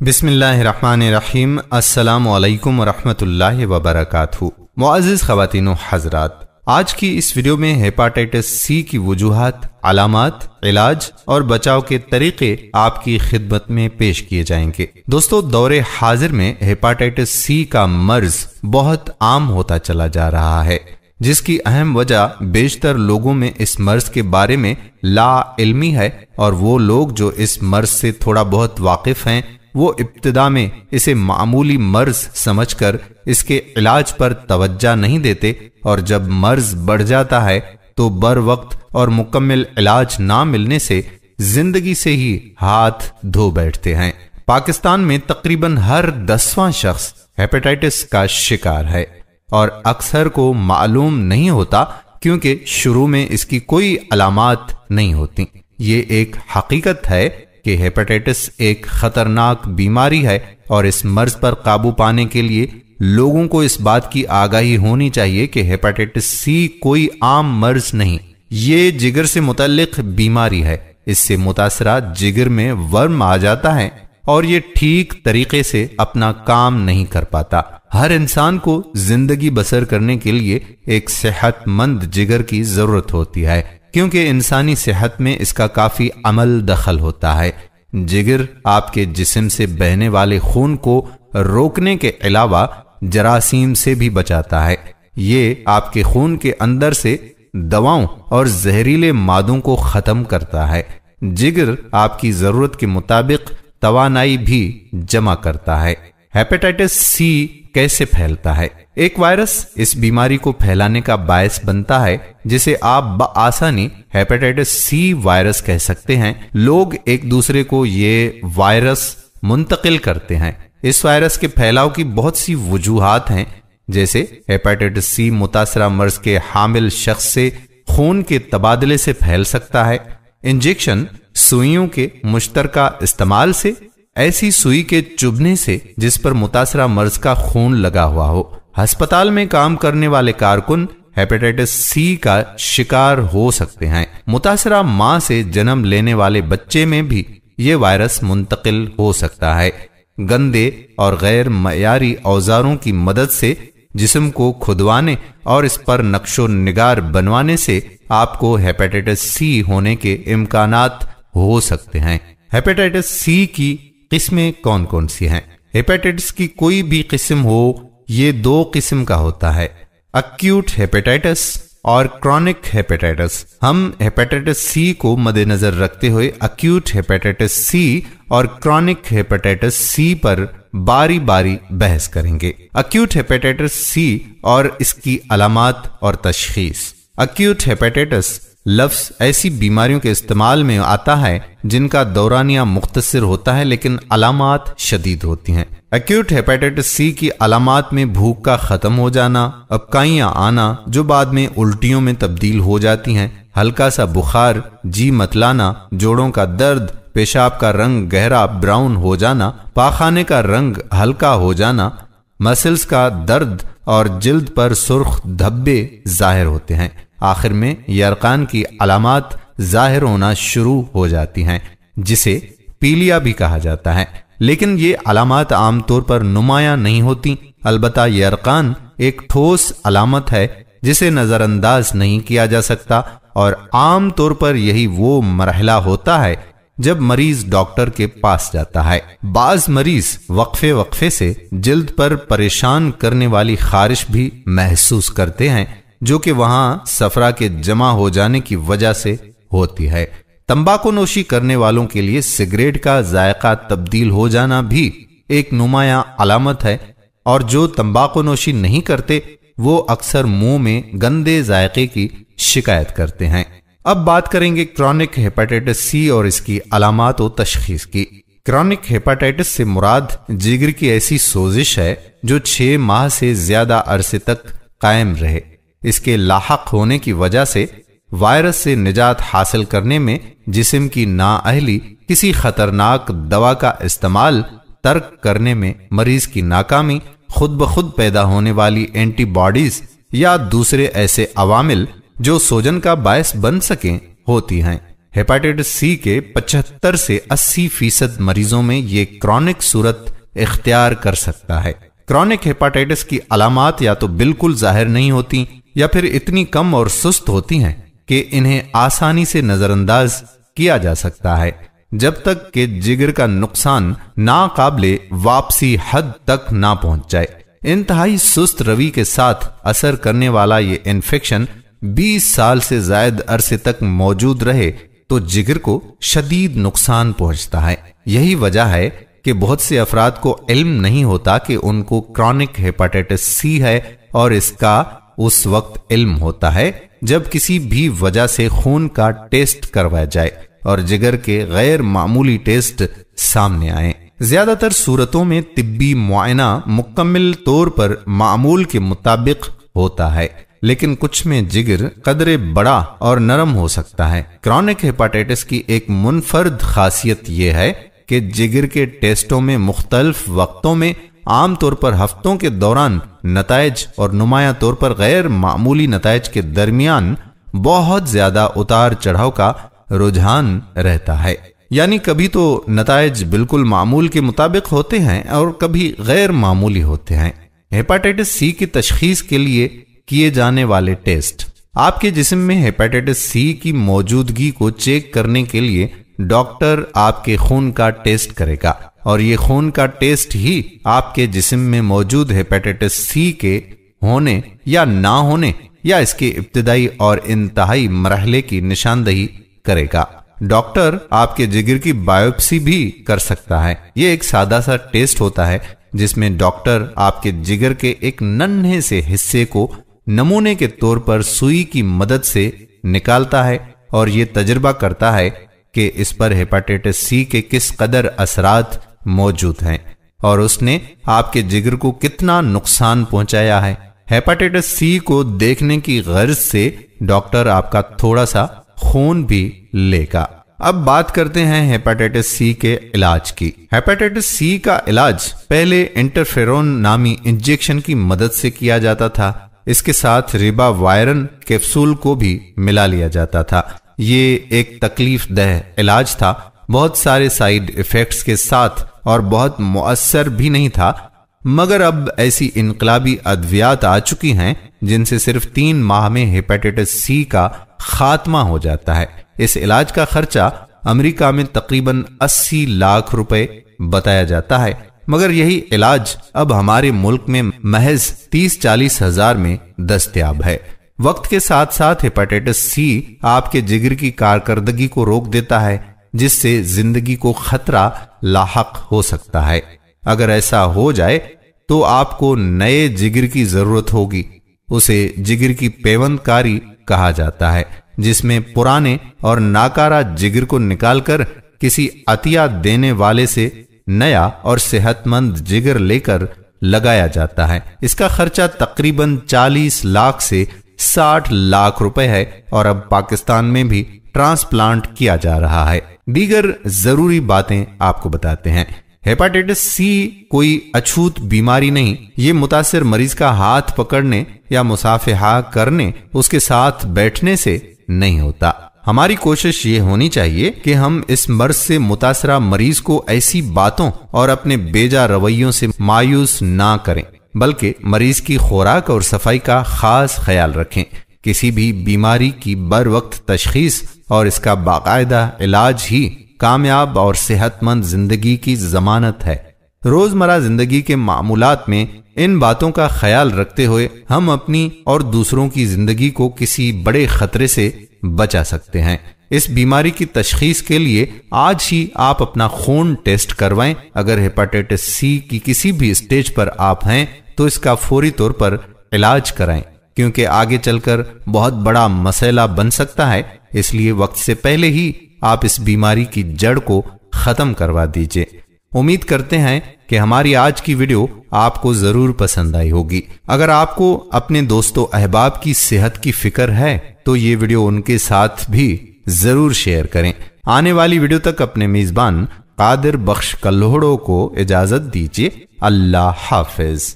बिस्मिल्लाहिर्रहमानिर्रहीम। अस्सलामु अलैकुम वरहमतुल्लाहि वबरकातुहू। मुअज़्ज़िज़ ख़वातीन व हज़रात, आज की इस वीडियो में हेपाटाइटिस सी की वजूहात, अलामात, इलाज और बचाव के तरीके आपकी खिदमत में पेश किए जाएंगे। दोस्तों, दौरे हाजिर में हेपाटाइटिस सी का मर्ज बहुत आम होता चला जा रहा है, जिसकी अहम वजह बेशतर लोगों में इस मर्ज के बारे में ला इल्मी है, और वो लोग जो इस मर्ज से थोड़ा बहुत वाकिफ हैं वो इब्तिदा में इसे मामूली मर्ज समझकर इसके इलाज पर तवज्जो नहीं देते, और जब मर्ज बढ़ जाता है तो बर वक्त और मुकम्मल इलाज ना मिलने से जिंदगी से ही हाथ धो बैठते हैं। पाकिस्तान में तकरीबन हर 10वां शख्स हेपेटाइटिस का शिकार है, और अक्सर को मालूम नहीं होता क्योंकि शुरू में इसकी कोई अलामात नहीं होती। ये एक हकीकत है कि हेपेटाइटिस एक खतरनाक बीमारी है, और इस मर्ज पर काबू पाने के लिए लोगों को इस बात की आगाही होनी चाहिए कि हेपेटाइटिस सी कोई आम मर्ज नहीं, ये जिगर से मुतल्लिक बीमारी है। इससे मुतासरा जिगर में वर्म आ जाता है और ये ठीक तरीके से अपना काम नहीं कर पाता। हर इंसान को जिंदगी बसर करने के लिए एक सेहतमंद जिगर की जरूरत होती है, क्योंकि इंसानी सेहत में इसका काफी अमल दखल होता है। जिगर आपके जिस्म से बहने वाले खून को रोकने के अलावा जरासीम से भी बचाता है। ये आपके खून के अंदर से दवाओं और जहरीले मादों को खत्म करता है। जिगर आपकी जरूरत के मुताबिक तवानाई भी जमा करता है। हेपेटाइटिस सी कैसे फैलता है? एक वायरस इस बीमारी को फैलाने का बायस बनता है, जिसे आप बआसानी हेपेटाइटिस सी वायरस कह सकते हैं। लोग एक दूसरे को ये वायरस मुंतकिल करते हैं। इस वायरस के फैलाव की बहुत सी वजूहात हैं, जैसे हेपेटाइटिस सी मुतासरा मर्ज के हामिल शख्स से खून के तबादले से फैल सकता है, इंजेक्शन सुइयों के मुश्तरका इस्तेमाल से, ऐसी सुई के चुभने से जिस पर मुतासरा मर्ज का खून लगा हुआ हो, अस्पताल में काम करने वाले कारकुन हेपेटाइटिस सी का शिकार हो सकते हैं। मुतासरा मां से जन्म लेने वाले बच्चे में भी ये वायरस मुंतकिल हो सकता है। गंदे और गैर मयारी औजारों की मदद से जिस्म को खुदवाने और इस पर नक्शो निगार बनवाने से आपको हेपेटाइटिस सी होने के इम्कानात हो सकते हैं। हेपेटाइटिस सी की किस्में कौन कौन सी हैं? हेपेटाइटिस की कोई भी किस्म हो, ये दो किस्म का होता है, एक्यूट हेपेटाइटिस और क्रॉनिक हेपेटाइटिस। हम हेपेटाइटिस सी को मद्देनजर रखते हुए एक्यूट हेपेटाइटिस सी और क्रॉनिक हेपेटाइटिस सी पर बारी बारी बहस करेंगे। एक्यूट हेपेटाइटिस सी और इसकी अलामात और तशखीस। एक्यूट हेपेटाइटिस लफ्ज ऐसी बीमारियों के इस्तेमाल में आता है जिनका दौरानिया मुख्तसर होता है लेकिन अलामात शदीद होती हैं। एक्यूट हेपेटाइटिस सी की अलामात में भूख का खत्म हो जाना, अबकाइयां आना जो बाद में उल्टियों में तब्दील हो जाती हैं, हल्का सा बुखार, जी मतलाना, जोड़ों का दर्द, पेशाब का रंग गहरा ब्राउन हो जाना, पाखाने का रंग हल्का हो जाना, मसल्स का दर्द और जिल्द पर सुर्ख धब्बे जाहिर होते हैं। आखिर में यरकान की अलामात जाहिर होना शुरू हो जाती हैं, जिसे पीलिया भी कहा जाता है। लेकिन ये अलामात आमतौर पर नुमायां नहीं होती। अलबत्ता यरकान एक ठोस अलामत है जिसे नजरअंदाज नहीं किया जा सकता, और आम तौर पर यही वो मरहला होता है जब मरीज डॉक्टर के पास जाता है। बाज मरीज वक्फे वक्फे से जिल्द पर परेशान करने वाली खारिश भी महसूस करते हैं, जो कि वहां सफरा के जमा हो जाने की वजह से होती है। तंबाकू नोशी करने वालों के लिए सिगरेट का जायका तब्दील हो जाना भी एक नुमायां अलामत है, और जो तंबाकू नोशी नहीं करते वो अक्सर मुंह में गंदे जायके की शिकायत करते हैं। अब बात करेंगे क्रॉनिक हेपेटाइटिस सी और इसकी अलामात और तशखीस की। क्रॉनिक हेपेटाइटिस से मुराद जिगर की ऐसी सोजिश है जो 6 माह से ज्यादा अरसे तक कायम रहे। इसके लाहक होने की वजह से वायरस से निजात हासिल करने में जिस्म की नाअहली, किसी खतरनाक दवा का इस्तेमाल तर्क करने में मरीज की नाकामी, खुद ब खुद पैदा होने वाली एंटीबॉडीज या दूसरे ऐसे अवामिल जो सोजन का बायस बन सकें होती हैं। हेपेटाइटिस सी के 75 से 80% मरीजों में ये क्रॉनिक सूरत इख्तियार कर सकता है। क्रॉनिक हेपेटाइटिस की अलामात या तो बिल्कुल जाहिर नहीं होती या फिर इतनी कम और सुस्त होती हैं कि इन्हें आसानी से नजरअंदाज किया जा सकता है, जब तक कि जिगर का नुकसान नाकाबिले वापसी हद तक ना पहुंच जाए। इंतहाई सुस्त रवि के साथ असर करने वाला ये इन्फेक्शन 20 साल से ज्यादा अरसे तक मौजूद रहे तो जिगर को शदीद नुकसान पहुंचता है। यही वजह है कि बहुत से अफराद को इल्म नहीं होता कि उनको क्रॉनिक हेपेटाइटिस सी है और इसका उस वक्त इल्म होता है जब किसी भी वजह से खून का टेस्ट करवाया जाए और जिगर के गैर मामूली टेस्ट सामने आए। ज्यादातर सूरतों में तिब्बी मुआयना मुकम्मल तौर पर मामूल के मुताबिक होता है, लेकिन कुछ में जिगर कदरे बड़ा और नरम हो सकता है। क्रॉनिक हेपेटाइटिस की एक मुनफरद खासियत यह है कि जिगर के टेस्टों में मुख्तलिफ वक्तों में आमतौर पर हफ्तों के दौरान नताइज और नुमाया तौर पर गैर मामूली नताइज के दरमियान बहुत ज्यादा उतार चढ़ाव का रुझान रहता है। यानी कभी तो नताइज बिल्कुल मामूल के मुताबिक होते हैं और कभी गैर मामूली होते हैं। हेपेटाइटिस सी की तशखीस के लिए किए जाने वाले टेस्ट। आपके जिस्म में हेपेटाइटिस सी की मौजूदगी को चेक करने के लिए डॉक्टर आपके खून का टेस्ट करेगा और ये खून का टेस्ट ही आपके जिस्म में मौजूद हेपेटाइटिस सी के होने या ना होने या इसके इब्तिदाई और इंतहाई मरहले की निशानदही करेगा। डॉक्टर आपके जिगर की बायोप्सी भी कर सकता है। ये एक सादा सा टेस्ट होता है जिसमें डॉक्टर आपके जिगर के एक नन्हे से हिस्से को नमूने के तौर पर सुई की मदद से निकालता है और ये तजुर्बा करता है कि इस पर हेपेटाइटिस सी के किस कदर असरात मौजूद हैं और उसने आपके जिगर को कितना नुकसान पहुंचाया है। हेपेटाइटिस सी को देखने की गर्ज से डॉक्टर आपका थोड़ा सा खून भी लेगा। अब बात करते हैं हेपेटाइटिस सी के इलाज की। हेपेटाइटिस सी का इलाज पहले इंटरफेरोन नामी इंजेक्शन की मदद से किया जाता था। इसके साथ रिबा वायरन कैप्सूल को भी मिला लिया जाता था। ये एक तकलीफ दह इलाज था, बहुत सारे साइड इफेक्ट्स के साथ और बहुत मुअस्सर भी नहीं था, मगर अब ऐसी इनकलाबी अद्वियात आ चुकी हैं जिनसे सिर्फ 3 माह में हेपेटाइटिस सी का खात्मा हो जाता है। इस इलाज का खर्चा अमेरिका में तकरीबन 80 लाख रुपए बताया जाता है, मगर यही इलाज अब हमारे मुल्क में महज 30-40 हजार में दस्तयाब है। वक्त के साथ साथ हेपेटाइटिस सी आपके जिगर की कारकर्दगी को रोक देता है, जिससे जिंदगी को खतरा लाहक हो सकता है। अगर ऐसा हो जाए तो आपको नए जिगर की जरूरत होगी। उसे जिगर की पेवंदकारी कहा जाता है, जिसमें पुराने और नाकारा जिगर को निकालकर किसी अतिया देने वाले से नया और सेहतमंद जिगर लेकर लगाया जाता है। इसका खर्चा तकरीबन 40 लाख से 60 लाख रुपए है और अब पाकिस्तान में भी ट्रांसप्लांट किया जा रहा है। दीगर जरूरी बातें आपको बताते हैं। हेपेटाइटिस सी कोई अछूत बीमारी नहीं। ये मुतासिर मरीज का हाथ पकड़ने या मुसाफिहा करने, उसके साथ बैठने से नहीं होता। हमारी कोशिश ये होनी चाहिए कि हम इस मर्ज से मुतासरा मरीज को ऐसी बातों और अपने बेजा रवैयों से मायूस ना करें, बल्कि मरीज की खुराक और सफाई का खास ख्याल रखें। किसी भी बीमारी की बर वक्त तशखीस और इसका बाकायदा इलाज ही कामयाब और सेहतमंद जिंदगी की जमानत है। रोजमर्रा जिंदगी के मामूलात में इन बातों का ख्याल रखते हुए हम अपनी और दूसरों की जिंदगी को किसी बड़े खतरे से बचा सकते हैं। इस बीमारी की तशखीस के लिए आज ही आप अपना खून टेस्ट करवाएं। अगर हेपेटाइटिस सी की किसी भी स्टेज पर आप हैं तो इसका फौरी तौर पर इलाज कराएं, क्योंकि आगे चलकर बहुत बड़ा मसला बन सकता है। इसलिए वक्त से पहले ही आप इस बीमारी की जड़ को खत्म करवा दीजिए। उम्मीद करते हैं कि हमारी आज की वीडियो आपको जरूर पसंद आई होगी। अगर आपको अपने दोस्तों अहबाब की सेहत की फिक्र है तो ये वीडियो उनके साथ भी जरूर शेयर करें। आने वाली वीडियो तक अपने मेजबान कादिर बख्श कल्होड़ो को इजाजत दीजिए। अल्लाह हाफिज।